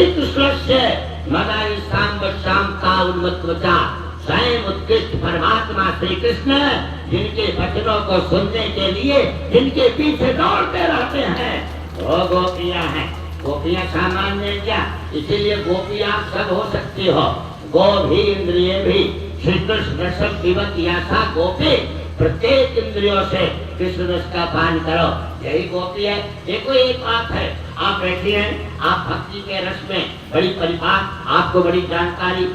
श्रीकृष्णस्य मदानि सांब शांता उन्मत्वचा, स्वयं उत्कृष्ट परमात्मा श्री कृष्ण जिनके वचनों को सुनने के लिए जिनके पीछे दौड़ते रहते हैं वो गोपियां हैं। गोपियां सामान्य क्या, इसीलिए गोपियां सब हो सकती हो। गो भी इंद्रिय भी श्री कृष्ण सब जीवत यासा गोपी, प्रत्येक इंद्रियों से कृष्ण रस का पान करो, यही गोपी है। देखो एक बात है, आप बैठे हैं, आप भक्ति के रस में बड़ी परिपाक, आपको बड़ी जानकारी।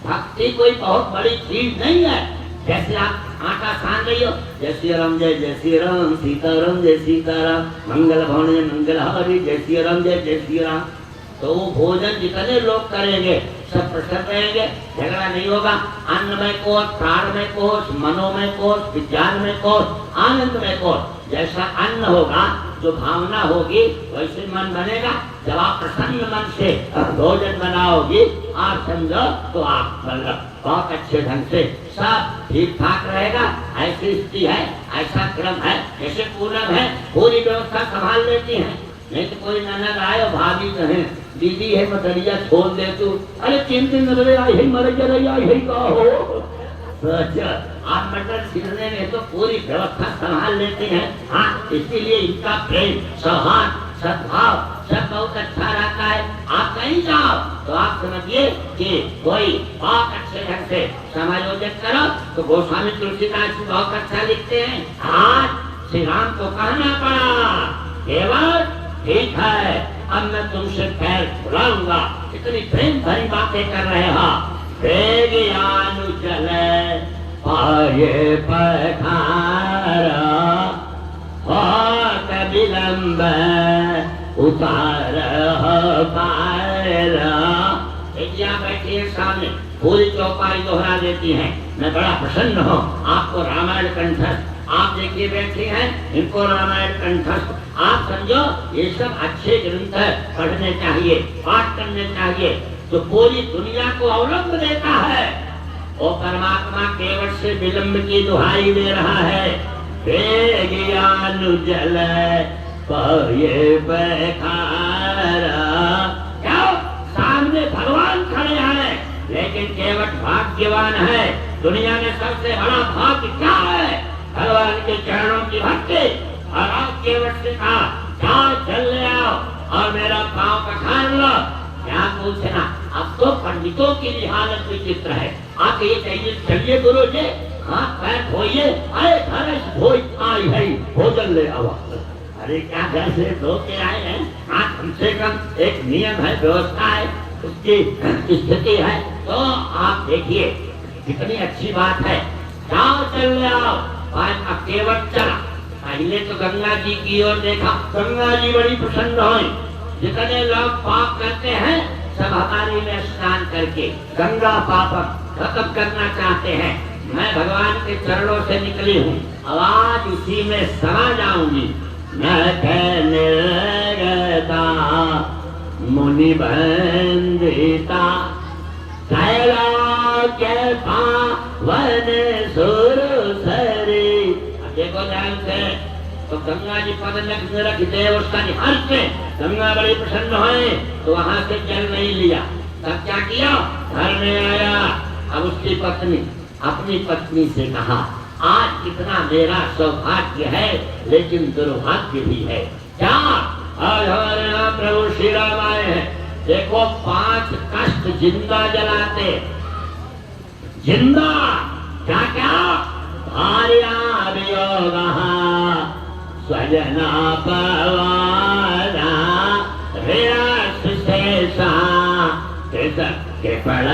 भक्ति कोई बहुत बड़ी चीज नहीं है। जैसे आप आटा सान रही हो, जय श्री राम जय श्री राम, सीताराम जय सीताराम, मंगल भवन जय मंगल हरि, जय श्री राम जय श्री राम। तो वो भोजन जितने लोग करेंगे सब प्रसन्न रहेंगे, झगड़ा नहीं होगा। अन्नमय कोश, प्राणमय कोश, मनोमय कोश, विज्ञानमय कोश, आनंदमय कोश। जैसा अन्न होगा, जो भावना होगी वैसे मन बनेगा। जब आप प्रसन्न मन से भोजन बनाओगी, आप समझो तो आप मतलब बहुत अच्छे ढंग से सब ठीक ठाक रहेगा। ऐसी स्थिति है, ऐसा क्रम है। जैसे पूनम है, पूरी व्यवस्था संभाल लेती है। नहीं तो कोई ननद आए, भाभी कहे दीदी है मटरिया छोड़ दे तू, अरे 3 रहे आई है मर गया आई है का हो। आप मटर छीलने में तो पूरी व्यवस्था संभाल लेते हैं। हाँ, इसीलिए इनका प्रेम, सौहार्द, सद्भाव सब बहुत अच्छा रहता है। आप कहीं जाओ तो आप समझिए कि कोई बहुत अच्छे ढंग से समायोजित करो तो गोस्वामी तुलसीदास जी बहुत अच्छा लिखते हैं। आज श्री राम को कहना पड़ा केवल ठीक है, अब मैं तुमसे पैर बुलाऊंगा। इतनी प्रेम भरी बातें कर रहे हो। वेगियानु चले पाये पखारा, होत विलंब उतार पायरा। यहाँ बैठी है सामने, पूरी चौपाई दोहरा देती हैं। मैं बड़ा प्रसन्न हूँ, आपको रामायण कंठस्थ। आप देखिए बैठे हैं, इनको रामायण कंठस्थ। आप समझो ये सब अच्छे ग्रंथ पढ़ने चाहिए, पाठ करने चाहिए, तो पूरी दुनिया को अवलंब देता है। वो परमात्मा केवट से विलंब की दुहाई दे रहा है। वेगियानु जल पाये पखारा। क्या सामने भगवान खड़े हैं, लेकिन केवट भाग्यवान है। दुनिया में सबसे बड़ा भाग्य क्या है? भगवान के चरणों की भक्ति। और आप केवट से कहा जाओ चल ले आओ और मेरा पांव पखार लो। क्या पूछना, अब तो पंडितों की भी हालत विचित्र है। आप ये कहिए चलिए गुरु जी, हाथ पैर धोइए, अरे घर धोई आई है, भोजन ले आओ। अरे क्या घर से धो के आए हैं? हाँ, कम से कम एक नियम है, व्यवस्था है, उसकी स्थिति है। तो आप देखिए कितनी अच्छी बात है। जाओ चल ले आओ। केवट चला, पहले तो गंगा जी की ओर देखा। गंगा जी बड़ी प्रसन्न हुई। जितने लोग पाप करते हैं सब हमारी में स्नान करके गंगा पापम खत्म करना चाहते हैं। मैं भगवान के चरणों से निकली हूँ, अब आज इसी में समा जाऊंगी। निर्गता मुनि बंदिता कैलाक्य पावन सुर सरी। देखो ध्यान से, तो गंगा जी पद रख दे, उसका हर्ष में गंगा बड़ी प्रसन्न हुए, तो वहां से जल नहीं लिया। तब क्या किया? घर में आया। अब उसकी पत्नी अपनी पत्नी से कहा, आज कितना मेरा सौभाग्य है, लेकिन दुर्भाग्य भी है। क्या? आज हमारे यहाँ प्रभु श्री राम आए हैं। देखो 5 कष्ट जिंदा जलाते, जिंदा क्या क्या? भार्या वियोग स्वजना पवाना शेषा कृपण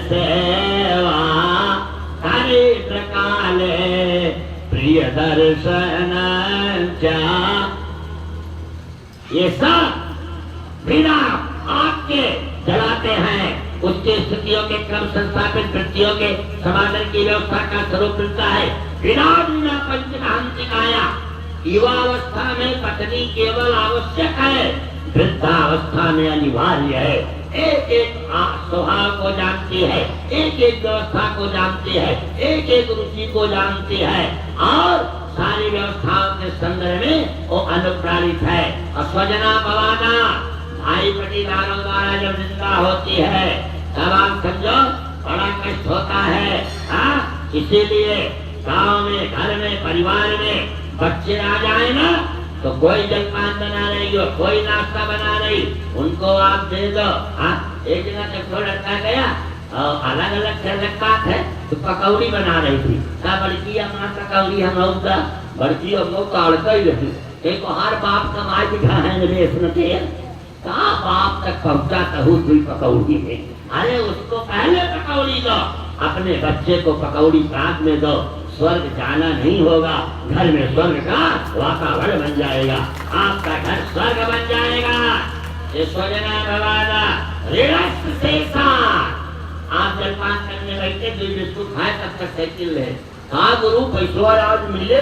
सेवा हरिद्र काले प्रिय दर्शन। ये सब बिना आपके जलाते हैं। उसके स्थितियों के क्रम संस्थापित वृत्तियों के समाधान की व्यवस्था का स्वरूप मिलता है। बिना बिना पंचमहंतिकाया। युवावस्था में पत्नी केवल आवश्यक है, वृद्धावस्था में अनिवार्य है। एक एक स्वभाव को जानती है, एक एक व्यवस्था को जानती है, एक एक रुचि को जानती है, और सारी व्यवस्थाओं के संदर्भ में वो अनुप्राणित है। और स्वजना भवाना, भाई पटीदारों द्वारा जब निंदा होती है तब आप समझो बड़ा कष्ट होता है। हाँ, इसीलिए गांव में, घर में, परिवार में बच्चे आ जाए ना तो कोई जलपान बना रही हो, कोई नाश्ता बना रही, उनको आप दे दो। हाँ, एक जगह जब थोड़ा लड़का गया और अलग अलग बात है तो पकौड़ी बना रही थी। क्या बड़की अपना पकौड़ी हम लोग का बड़की हम लोग का अड़का ही रही। एक हर बाप कमाई दिखा है कहा बाप तक पहुंचा कहूँ दुई पकौड़ी है। अरे उसको पहले पकौड़ी दो, अपने बच्चे को पकौड़ी बाद में दो। स्वर्ग जाना नहीं होगा, घर में स्वर्ग का वातावरण बन जाएगा, आपका घर स्वर्ग बन जाएगा। ये स्वजना भवाना रेरस से आप जलपान करने बैठे, दुई बिस्कुट खाए तब तक साइकिल ले। हाँ गुरु पैसवा आज मिले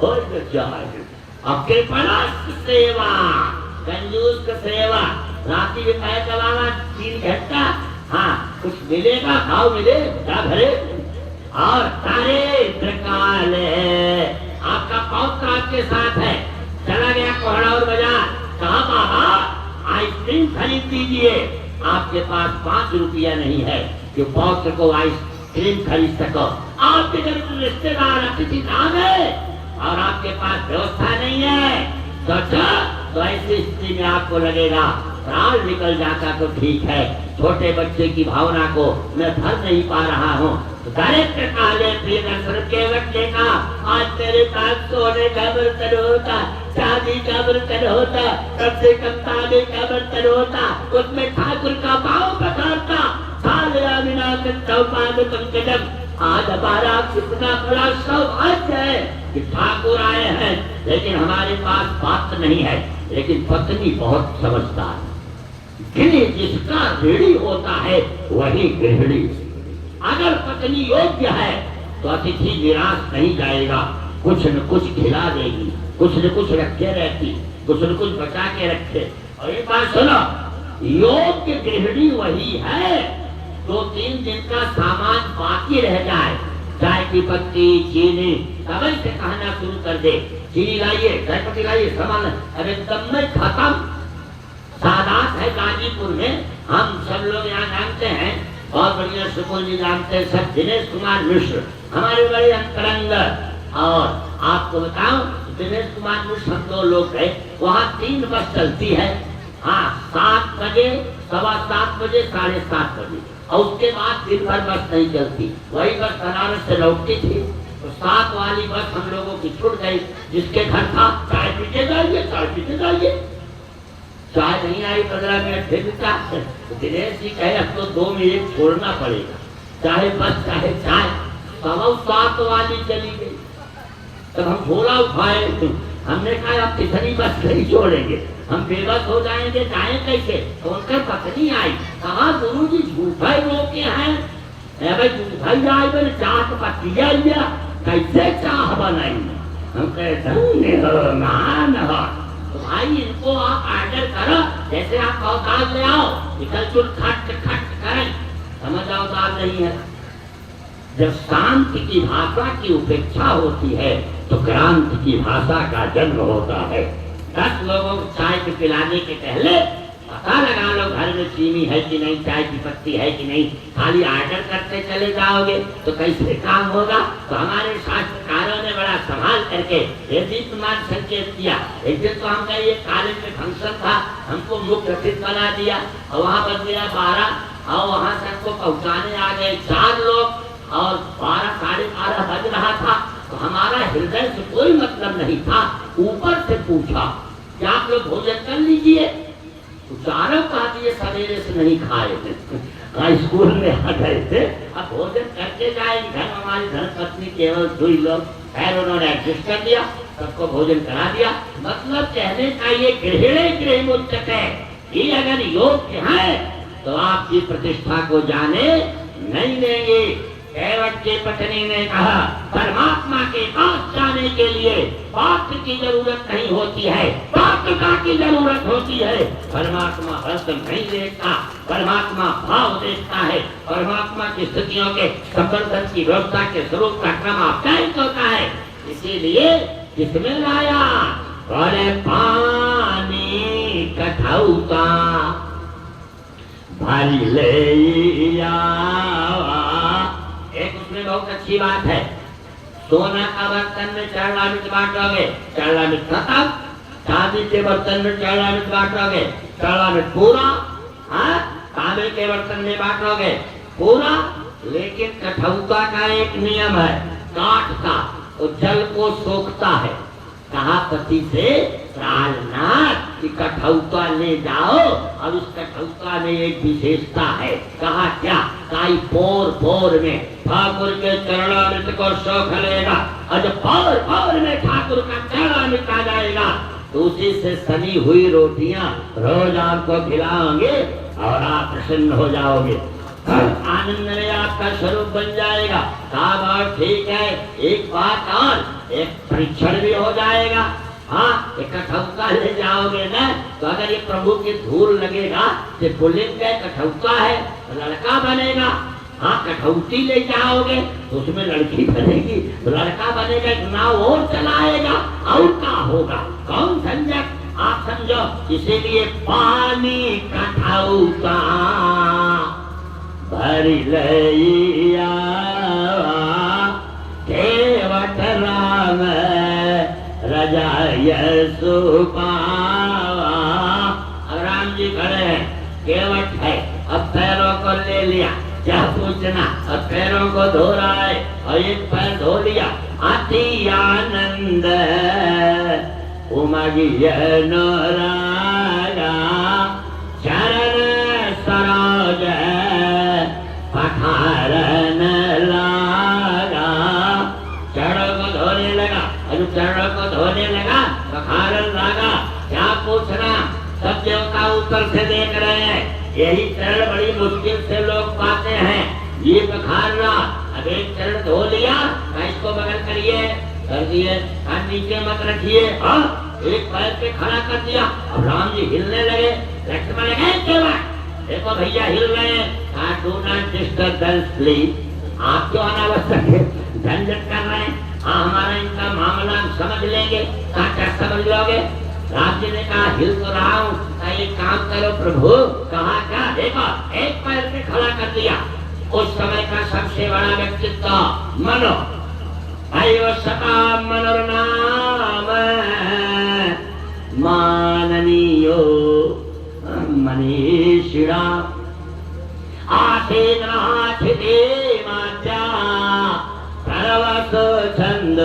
और आपके पास सेवा, कंजूस का सेवा, राती में पैर चलाना 3 घंटा। हाँ, कुछ मिलेगा, खाओ मिले, क्या भरे। और सारे प्रकार आपका पौत्र आपके साथ है, चला गया कोहड़ा और बाजार, कहा बाबा आइसक्रीम खरीद दीजिए। आपके पास 5 रुपया नहीं है कि पौत्र को आइसक्रीम खरीद सको। आपके घर में रिश्तेदार अतिथि ना गए और आपके पास व्यवस्था नहीं है, तो ऐसी स्थिति में आपको लगेगा प्राण निकल जाता तो ठीक है, छोटे बच्चे की भावना को मैं भर नहीं पा रहा हूँ। डायरेक्ट काले प्रिय दर्शन के बच्चे का आज तेरे पास सोने का बर्तन होता, चांदी का बर्तन होता, कम से कम तांबे का बर्तन होता, उसमें ठाकुर का पाँव पकड़ता। आज हमारा कितना बड़ा सौभाग्य है कि ठाकुर आए हैं, लेकिन हमारे पास पात्र नहीं है, लेकिन पत्नी बहुत समझदार है। जिसका ऋणी होता है वही गृहिणी। अगर पत्नी योग्य है तो अतिथि निराश नहीं जाएगा, कुछ न कुछ खिला देगी, कुछ न कुछ रखे रहती, कुछ न कुछ बचा के रखे। और एक बात सुनो, योग्य गृहिणी वही है 2-3 दिन का सामान बाकी रह जाए, चाय की पत्ती, चीनी, तभी से कहना शुरू कर दे, चीनी लाइए, चाय पत्ती लाइए, सामान अरे तब में खत्म। सादात है गाजीपुर में, हम सब लोग यहाँ जानते हैं, बहुत बढ़िया सुकून जी जानते हैं, सब दिनेश कुमार मिश्र हमारे बड़े अंतरंग। और आपको बताऊं, दिनेश कुमार मिश्र हम 2 लोग गए, वहाँ 3 बस चलती है। हाँ, 7 बजे, 7:15 बजे, 7:30 बजे, और उसके बाद दिन भर बस नहीं चलती। वही बस बनारस से लौटती थी, तो 7 वाली बस हम लोगों की छूट गई। जिसके घर था चाय पीते जाइए, चाय पीते जाइए, चाय नहीं आई 15 मिनट फिर चाय। दिनेश जी कहे अब तो 2 मिनट छोड़ना पड़ेगा, चाहे बस चाहे चाय। 7:15 वाली चली गई, तब हम झोला उठाए, हमने कहा अब कितनी बस नहीं छोड़ेंगे, हम बेबस हो जाएंगे, जाए कैसे। तो उनका पत्नी आई, कहा गुरु जी झूठा रोके हैं, भाई झूठा ही आए, मैंने चाह पत्ती लिया, कैसे चाह बनाई। हम कहते तो भाई इनको आप ऑर्डर करो, जैसे आप दाल ले आओ, निकल चुल खट खट करें, समझ आओ दाल नहीं है। जब शांति की भाषा की उपेक्षा होती है तो क्रांति की भाषा का जन्म होता है। 10 लोगों को चाय के पिलाने के पहले पता लगा लो घर में चीनी है कि नहीं, चाय की पत्ती है कि नहीं। खाली ऑर्डर करते चले जाओगे तो कैसे काम होगा। तो हमारे शास्त्रकारों ने बड़ा संभाल करके ये दीप्तमान संकेत किया। एक दिन तो हम कहे ये कॉलेज में फंक्शन था, हमको मुख्य अतिथि बना दिया और वहाँ बज गया 12 और वहाँ से हमको पहुँचाने आ गए 4 लोग और 12 साढ़े 12 बज रहा था। तो हमारा हृदय से कोई मतलब नहीं था, ऊपर से पूछा कि आप लोग भोजन कर लीजिए। तो चारों का दिए सवेरे से नहीं खाए थे, स्कूल में आ गए थे, अब भोजन करके जाएंगे। घर हमारी धर्मपत्नी केवल 2 लोग, खैर उन्होंने एडजस्ट कर दिया, सबको भोजन करा दिया। मतलब कहने का ये गृहिणी गृहमुच्चक है कि अगर योग्य है तो आपकी प्रतिष्ठा को जाने नहीं देंगे। कैवट की पत्नी ने कहा परमात्मा के पास जाने के लिए पात्र की जरूरत नहीं होती है, पात्रता की जरूरत होती है। परमात्मा रस नहीं देखता, परमात्मा भाव देखता है। परमात्मा की स्थितियों के संबंधन की व्यवस्था के स्वरूप का क्रम आपका होता है। इसीलिए किसमें लाया, बोले पानी कठौता भरी ले आवा। एक उसमें बहुत अच्छी बात है, सोना का बर्तन में चढ़ा मिर्च बांटोगे, चढ़ा मिर्च खत्म। चांदी के बर्तन में चढ़ा मिर्च बांटोगे, चढ़ा मिर्च पूरा। हाँ, तांबे के बर्तन में बांटोगे पूरा। लेकिन कठौता का एक नियम है, काठ का, वो जल को सोखता है। कहा पति से प्राणनाथ कि कठौता ले जाओ। और उस कठौता में एक विशेषता है। कहा क्या? काई पोर पोर में ठाकुर के चरणामृत को सोख लेगा, और जब पोर पोर में ठाकुर का चरणामृत आ जाएगा तो उसी से सनी हुई रोटियां रोज आपको खिलाओगे और आप प्रसन्न हो जाओगे। आनंद में आपका स्वरूप बन जाएगा। कहा और ठीक है, एक बात और, एक परीक्षण भी हो जाएगा। हाँ, एक कठौता ले जाओगे ना, तो अगर ये प्रभु की धूल लगेगा तो पुल्लिंग है, कठौता है, तो लड़का बनेगा। हाँ, कठौती ले जाओगे तो उसमें लड़की बनेगी, तो लड़का बनेगा, एक नाव और चलाएगा, और क्या होगा? कौन समझे? आप समझो। इसीलिए पानी कठौता भरी लैया केवट राम रजाय सुपावा। अब राम जी खड़े हैं, केवट है, अब पैरों को ले लिया, क्या पूछना? अब पैरों को धो रहा है और एक पैर धो लिया। अति आनंद उमगिय नोरागा चरण सरोज पठारन लागा। चरणों को धोने लगा, चरणों को धोने लगा, पठारन लागा। क्या पूछना? सब देवता ऊपर से देख रहे हैं। यही चरण बड़ी मुश्किल से लोग पाते हैं। ये पखारना, अब एक चरण धो लिया, इसको बगल करिए, कर दिए, नीचे मत रखिए। एक पैर पे खड़ा कर दिया। अब राम जी हिलने लगे, लक्ष्मण लगे केवट, देखो भैया हिल रहे हैं, do not disturb them please. आप क्यों अनावश्यक झंझट कर रहे हैं? हाँ, हमारा इनका मामला समझ लेंगे। क्या समझ लोगे? राम जी ने कहा हिल तो रहा हूँ, एक काम करो प्रभु। कहा क्या? देखो, एक पैर पे खड़ा कर दिया। उस समय का सबसे बड़ा व्यक्तित्व मनो सका मनोरनाम माननीयो मनीषिणा आसीन सर्वस छंद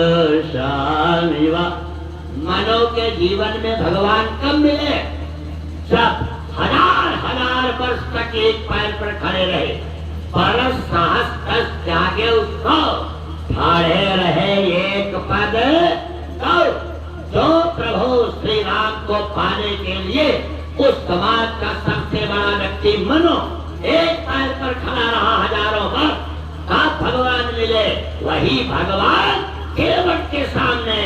शामिवा। मनो के जीवन में भगवान कब मिले? जब हजार वर्ष तक एक पैर पर खड़े रहे, परस सहस्त्र त्यागे उसको, खड़े रहे एक पद। तो जो प्रभु श्री राम को पाने के लिए उस समाज का सबसे बड़ा व्यक्ति मनो एक पैर पर खड़ा रहा हजारों वर्ष, आप भगवान मिले। वही भगवान केवट के सामने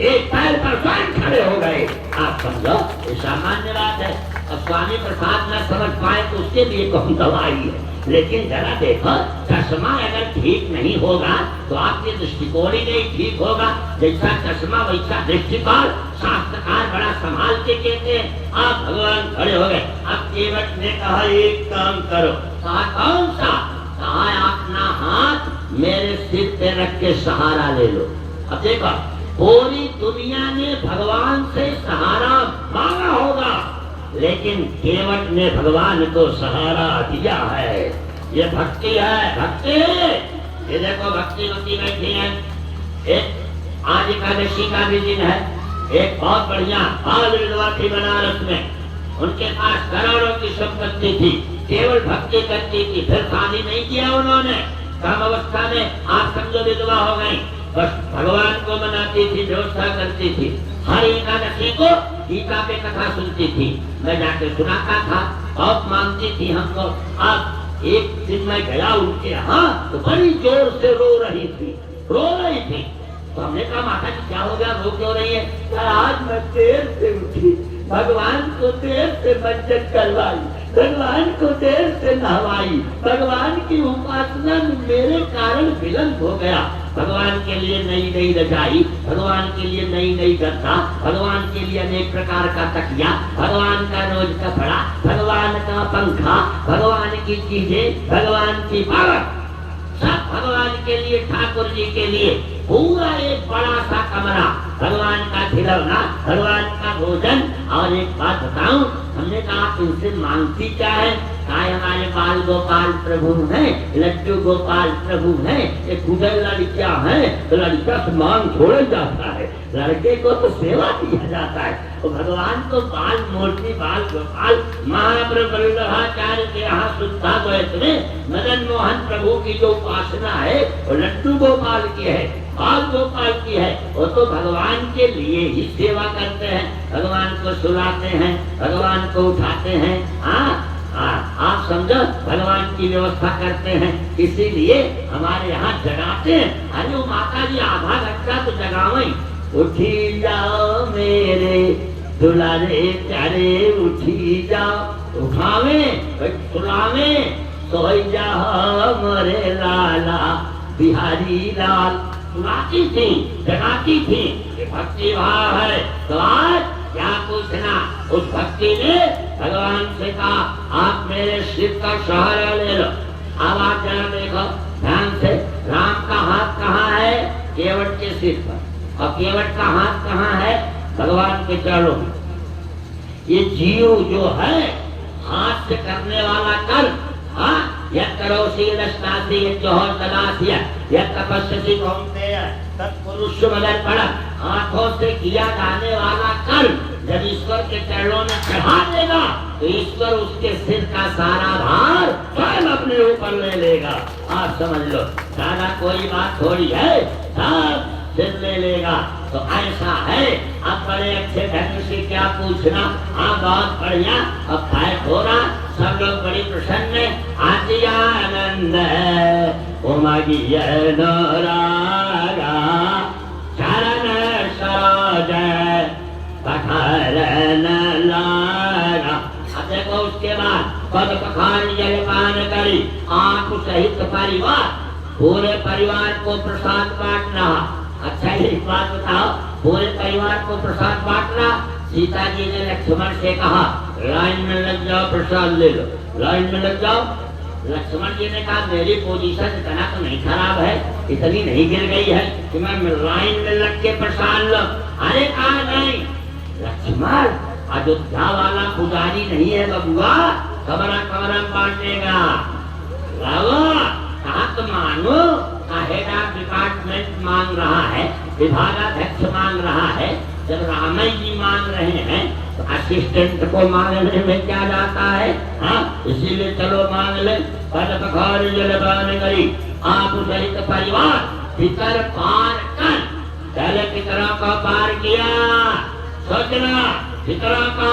एक पैर पर स्वयं खड़े हो गए। आप समझो, ये सामान्य बात है। अब स्वामी प्रसाद न समझ पाए तो उसके लिए कौन दवाई है। लेकिन जरा देखो, चश्मा अगर ठीक नहीं होगा तो आपकी दृष्टिकोण ही नहीं ठीक होगा। जैसा चश्मा वैसा दृष्टिकोण। शास्त्रकार बड़ा संभाल के कहते हैं। आप भगवान खड़े हो गए। अब केवट ने कहा एक काम करो। कहा कौन सा? कहा अपना हाथ मेरे सिर पे रख के सहारा ले लो। अब देखो, पूरी दुनिया ने भगवान से सहारा मांगा होगा, लेकिन केवट ने भगवान को सहारा दिया है। ये भक्ति है, भक्ति। ये देखो भक्ति भक्ति बैठी है। एक आज एकादशी का भी दिन है। एक बहुत बढ़िया बाल विधवा थी बनारस में, उनके पास करोड़ों की संपत्ति थी, केवल भक्ति करती थी। फिर शादी नहीं किया उन्होंने, कम अवस्था में आप समझो विधवा हो गई। बस भगवान को मनाती थी, व्यवस्था करती थी। हर एकादशी को गीता पे कथा सुनती थी, मैं जाके सुनाता था, बहुत मानती थी हमको। अब एक दिन मैं गया उनके यहाँ, तो बड़ी जोर से रो रही थी। तो हमने कहा माता जी क्या हो गया, रो क्यों रही है? आज मैं देर से उठी, भगवान को देर से मंजन करवाई, भगवान को देर से नहवाई। भगवान की उपासना में मेरे कारण विलंब हो गया। भगवान के लिए नई नई रजाई, भगवान के लिए नई नई गद्दा, भगवान के लिए अनेक प्रकार का तकिया, भगवान का रोज कपड़ा, भगवान का पंखा, भगवान की चीजें, भगवान की पालक, सब भगवान के लिए, ठाकुर जी के लिए पूरा एक बड़ा सा कमरा, भगवान का खिलौना, भगवान का भोजन। और एक बात बताऊं, हमने कहा आप इनसे मांगती क्या है? कहा हमारे बाल गोपाल प्रभु हैं, लड्डू गोपाल प्रभु हैं, ये खुदे लड़कियां हैं, तो लड़का से मांग छोड़ा जाता है, लड़के को तो सेवा दिया जाता है। तो भगवान तो बाल मूर्ति, बाल गोपाल, महाप्रभु वल्लभाचार्य के यहाँ शुद्धा द्वैत में मदन मोहन प्रभु की जो उपासना है वो लड्डू गोपाल की है, बाल गोपाल की है। वो तो भगवान के लिए ही सेवा करते हैं, भगवान को सुलाते हैं, भगवान को उठाते हैं। आप समझो, भगवान की व्यवस्था करते हैं, इसीलिए हमारे यहाँ जगाते हैं। अरे वो माता जी आधा घंटा तो जगावें। उठी जाओ मेरे दुलारे प्यारे, उठी जाओ, उठावे सुलावे, सोई जाओ मोरे लाला बिहारी लाल। सुनाती थी, जगाती थी, ये भक्ति भाव है। तो आज क्या पूछना, उस भक्ति ने भगवान से कहा आप मेरे शिव का सहारा ले लो। अब आप जरा देखो ध्यान से, राम का हाथ कहाँ है? केवट के सिर पर, और केवट का हाथ कहाँ है? भगवान के चरणों में। ये जीव जो है हाथ से करने वाला कर, यह करोसी दशनासी जोहर तलासिया, यह तपस्वी कौन्तेय तत्पुरुष मदर पड़ा। हाथों से किया जाने वाला कर्म जब ईश्वर के चरणों में चढ़ा देगा तो ईश्वर उसके सिर का सारा भार स्वयं अपने ऊपर ले लेगा। आप समझ लो, सारा कोई बात थोड़ी है, सब सिर ले लेगा। तो ऐसा है। अब बड़े अच्छे ढंग से क्या पूछना, बहुत बढ़िया। अब फायदा हो रहा, सब लोग बड़ी प्रसन्न, आती आनंद उमगिय रागा चरण सरोज पखरन लागा। अब देखो उसके बाद पद पखान जलपान करी, आप सहित परिवार, पूरे परिवार को प्रसाद बांटना। अच्छा एक बात बताओ, पूरे परिवार को प्रसाद बांटना। सीता जी ने लक्ष्मण से कहा लाइन में लग जाओ, प्रसाद ले लो, लाइन में लग जाओ। लक्ष्मण जी ने कहा मेरी पोजीशन इतना तो नहीं खराब है, इतनी नहीं गिर गई है कि मैं लाइन में लग के प्रसाद लो। अरे कहा नहीं लक्ष्मण, अयोध्या वाला पुजारी नहीं है बबुआ, कमरा कमरा बांटेगा। कहा तो मानो, हेड ऑफ डिपार्टमेंट मांग रहा है, विभागाध्यक्ष मांग रहा है, जब रामई जी मांग रहे हैं तो असिस्टेंट को मांगने में क्या जाता है? इसीलिए चलो मांग ले। पद पखार जलपान करी, आप सहित परिवार पितर पार कर। पहले पितरों को पार किया, सोचना पितरों को।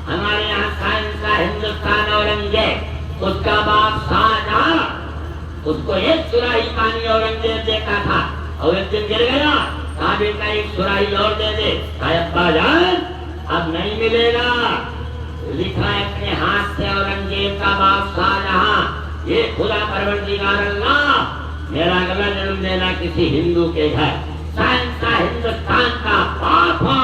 हमारे यहाँ साइंस का हिंदुस्तान औरंगजेब, उसका बाप शाहजहां, उसको एक सुराही पानी औरंगजेब देता था और एक दिन गिर गया, कहा बेटा एक सुराही और दे दे। अब्बा जान अब नहीं मिलेगा। लिखा है अपने हाथ से औरंगजेब का बाप शाहजहां, ये खुदा परवरदिगार अल्लाह मेरा गला जन्म देना किसी हिंदू के घर। साइंस का हिंदुस्तान का बाप हो,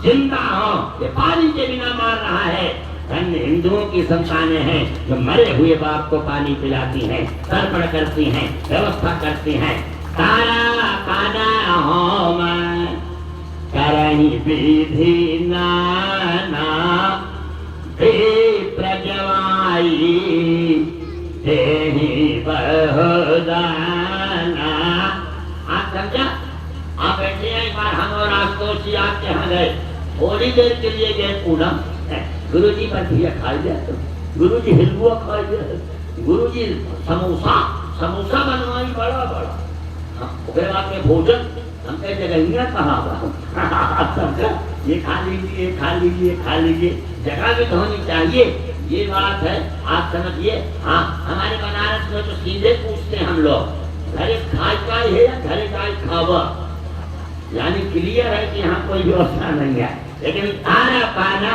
जिंदा हो, ये पानी के बिना मार रहा है। अन्य हिंदुओं की संतानें हैं जो मरे हुए बाप को पानी पिलाती हैं, तर्पण करती हैं, व्यवस्था करती हैं। तारा पाना होम करही विधि नाना प्रजवाई देहि बहुदाना। आप समझा? आप बैठे हैं, एक बार हम और आशुतोष आपके यहाँ गए, थोड़ी देर के लिए गए पूनम, गुरुजी बर्फिया खा लिया, गुरुजी हिलवा खा लिया, गुरुजी समोसा बनवाई बड़ा बड़ा। फिर आपने भोजन हमने जगह कहा ये खा लीजिए, खा लीजिए, खा लीजिए। जगह भी तो होनी चाहिए, ये बात है। आप समझिए। हाँ, हमारे बनारस में तो सीधे पूछते हैं हम लोग, घरे खाए का है या घरे गाय खावा, यानी क्लियर है कि यहाँ कोई व्यवस्था नहीं है। लेकिन तारा पाना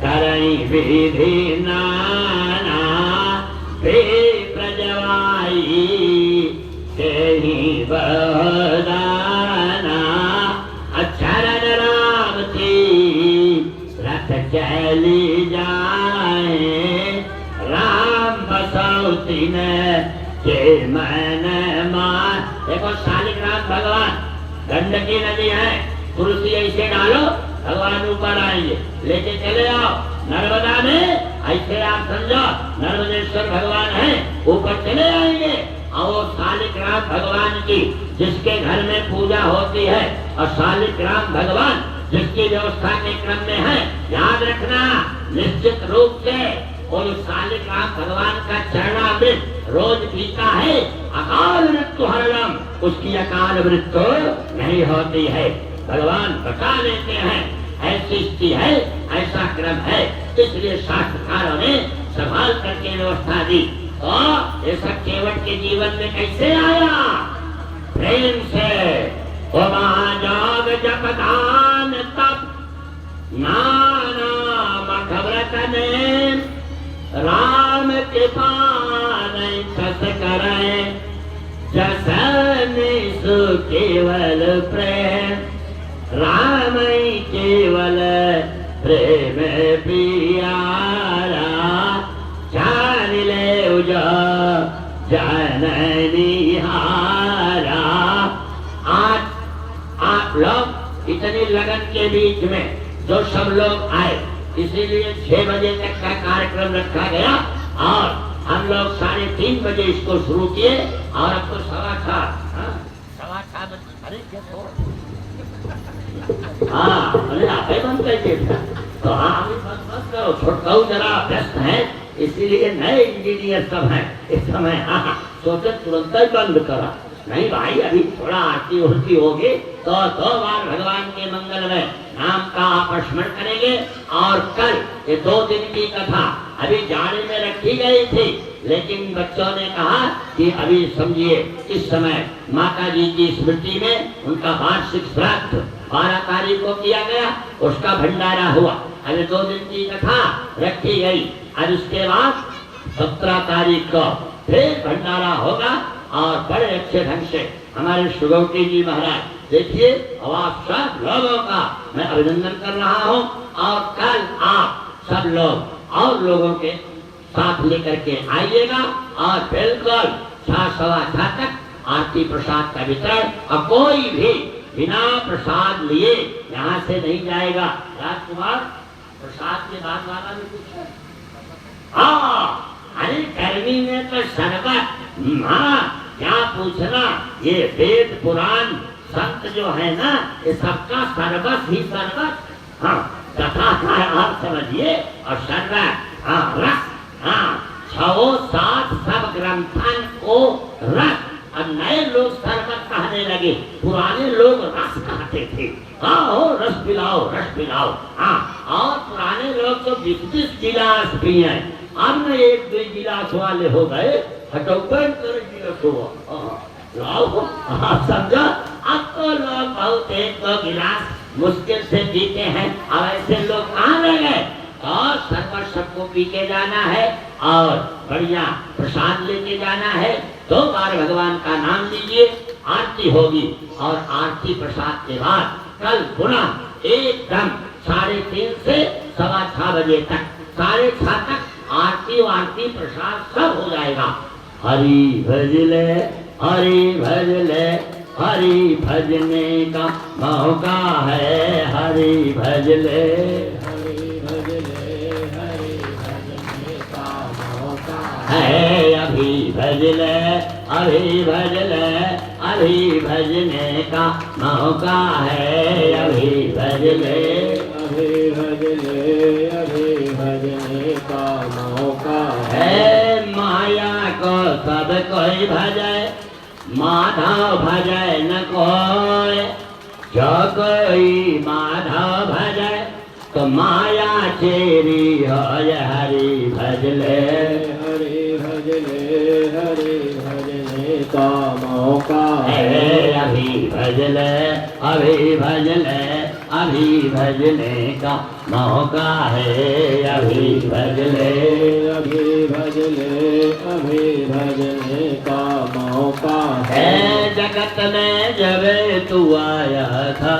करई विधि नाना मूर्ति ने के मैंने मार। देखो शालिग्राम भगवान, गंडकी नदी है, तुलसी ऐसे डालो भगवान ऊपर आएंगे, लेके चले आओ नर्मदा में, ऐसे आप समझो नर्मदेश्वर भगवान है, ऊपर चले आएंगे। और वो शालिग्राम भगवान की जिसके घर में पूजा होती है और शालिग्राम भगवान जिसकी व्यवस्था के क्रम में है, याद रखना निश्चित रूप से और शालिग्राम भगवान का चरणामृत रोज पीता है, अकाल मृत्यु हरणम, उसकी अकाल मृत्यु नहीं होती है, भगवान बचा लेते हैं। ऐसी स्थिति है, ऐसा क्रम है, इसलिए शास्त्रकारों ने संभाल करके व्यवस्था दी। और ये सब केवट के जीवन में कैसे आया? प्रेम से। ओ महाजोग जपदान तप नाना मखव्रत ने राम कृपा नहीं कस करे, जसने सु केवल प्रेम, राम केवल प्रेम प्यारा, जान ले उजा जननी हारा। आज आप लोग इतनी लगन के बीच में जो सब लोग आए, इसीलिए 6 बजे तक का कार्यक्रम रखा गया और हम लोग 3:30 बजे इसको शुरू किए और अब तो 6:15 अरे अरे आप बंद कर तो हाँ बंद करो, छोटकाऊ जरा व्यस्त है, इसीलिए नए इंजीनियर सब हैं इस समय। हाँ सोचे तुरंत ही बंद करा, नहीं भाई अभी थोड़ा आरती उड़ती होगी तो 2 बार भगवान के मंगल में नाम का आप स्मरण करेंगे। और कल ये 2 दिन की कथा अभी जाने में रखी गई थी, लेकिन बच्चों ने कहा कि अभी समझिए इस समय माता जी की स्मृति में उनका वार्षिक श्राद्ध 12 तारीख को किया गया, उसका भंडारा हुआ, अभी 2 दिन की कथा रखी गई। और उसके बाद 17 तारीख को फिर भंडारा होगा और बड़े अच्छे ढंग से हमारे सुगौती जी महाराज, देखिए अब आप सब लोगों का मैं अभिनंदन कर रहा हूँ। और कल आप सब लोग और लोगों के साथ लेकर के आइएगा और बिल्कुल 6:15 तक आरती प्रसाद का वितरण, और कोई भी बिना प्रसाद लिए यहाँ से नहीं जाएगा। राजकुमार प्रसाद के बाद वाला भी कुछ है? अरे गर्मी में तो शरबत, हाँ क्या पूछना, ये वेद पुराण संत जो है ना, ये सबका सर्वस ही सर्वस। हाँ कथा का आप समझिए, और शरबत, हाँ रस, हाँ 6-7 सब ग्रंथन को रस, और नए लोग शरबत कहने लगे, पुराने लोग रस कहते थे। हाँ हो रस पिलाओ, रस पिलाओ। हाँ और पुराने लोग तो 20-20 गिलास पिए, अब न 1-2 गिलास वाले हो गए, आप समझो। अब तो लोग बहुत 1-2 गिलास मुश्किल से पीते हैं, अब ऐसे लोग कहाँ रह गए? और सर्वत सबको पी के जाना है और बढ़िया प्रसाद लेके जाना है। 2 बार भगवान का नाम लीजिए, आरती होगी और आरती प्रसाद के बाद कल पुनः एकदम 3:30 से 6:15 बजे तक, 6:30 तक आरती वारती प्रसाद सब हो जाएगा। हरि भजले, हरि भजले, हरि भजने का मौका है, हरि भजले, हरि भजले, हरि भजने का मौका है, अभी भजले, अभी भजले, अभी भजने का मौका है, अभी भजले, अभी भजले, अभी भजने का मौका है। माया को सब कोई भजे, माधव भजे न कोई, जो कोई माधव भजे तो माया चेरी हो, हरि भजले, हरि भजले, हरि भजने का मौका है, अभी भजले, अभी भजले, अभी भजने का मौका है, अभी भजले, अभी भजले, अभी भजने का मौका है। जगत में जब तू आया था